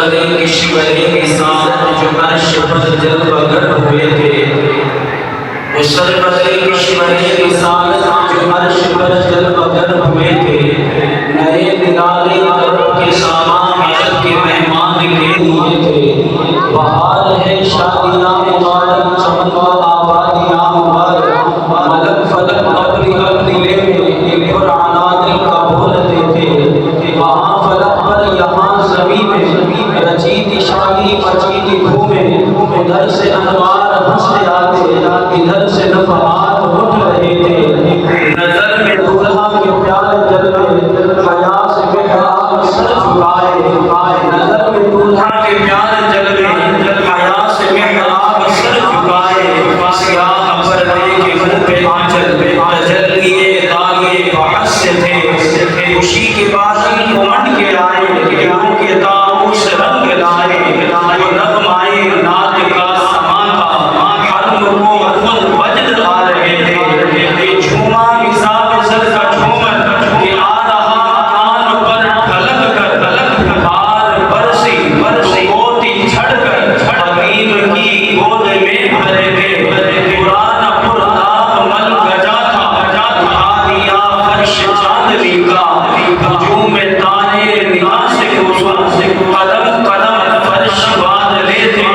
پرے کشوری کی ساتھ جو عرش پر جلوہ گر ہوئے تھے، اس پرے کشوری کی ساتھ جو عرش پر جلوہ گر ہوئے تھے، نئے نرالے قرب کے سامان عجب کے مہمان کے لیے تھے۔ بہار ہے شادیاں مبارک چمن و آبادیاں مبارک، ملک فلک اپنی اپنی لے ایک پرانا دل کا بولتے تھے۔ وہاں فلک پر یہاں زمین میں رچی تھی شادی بچی تھی دھومیں، ادھر سے انوار ہنستے آتے ادھر سے نفحات اٹھ رہے تھے۔ نظر میں دولہا کے پیارے جلوے حیا سے محراب سر جھکائے، نظر میں دولہا کے پیارے جلوے حیا سے محراب سر جھکائے، سیاہ پردے کے منہ پہ آنچل تجلیے داغے بحث سے تھے، خوشی کے بادل امنڈ کے آئے، ان کے طاؤس رنگ لائے، وہ نغمائے نعت کا سما تھا، ہر مرغوں وجد آ رہے تھے، جھوما حساب سر کا جھومر کہ آ رہا کان پر ڈھلک کر، بار برسی موتی جھڑ کر حبیب کی گود میں بھرے تھے، پرانا پرداغ مل گجا تھا، ہادیا فرش چاندنی کا، ہجوم تانے نگاہ سے قدم قدم فرش بادلے تھے،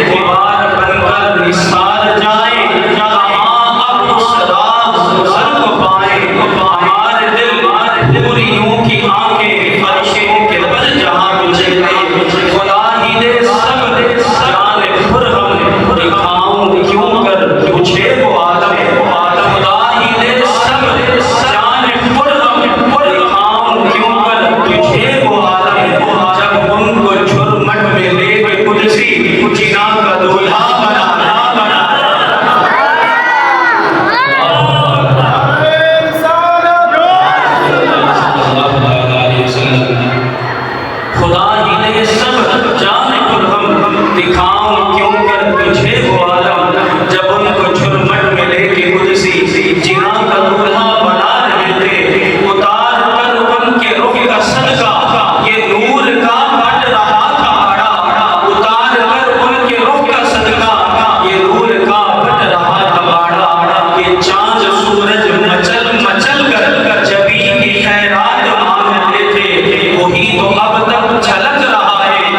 دیوار بن کر نثار جائیں، کہاں اب اس راز گھر کو پائیں، ہمارے دل حوریوں کی آنکھیں فرشوں کے پر جہاں گزرتے، خدا ہی دے سب جان خرم دکھاؤں کیوں کر تجھے وہ عالم، خدا ہی دے سب جان خرم دکھاؤں کیوں کر تجھے وہ عالم، جب ان کو جھرمٹ میں لے کے قدسی جنا کا دولہا بنا خدا ہی نے سب جان خرم دکھاؤں کیوں کر تجھے وہ عالم، جب ان کو جھرمٹ میں لے کے قدسی جنا کا دولہا بنا رہے تھے، اتار کر ان کے رخ کا صدقہ یہ نور کا بٹ رہا تھا باڑا، اتار کر ان کے رخ کا صدقہ یہ نور کا بٹ رہا تھا باڑا، کہ چاند سورج مچل مچل کر جبی کی خیرات مانگتے تھے، وہی تو اب تک جھلک رہا ہے،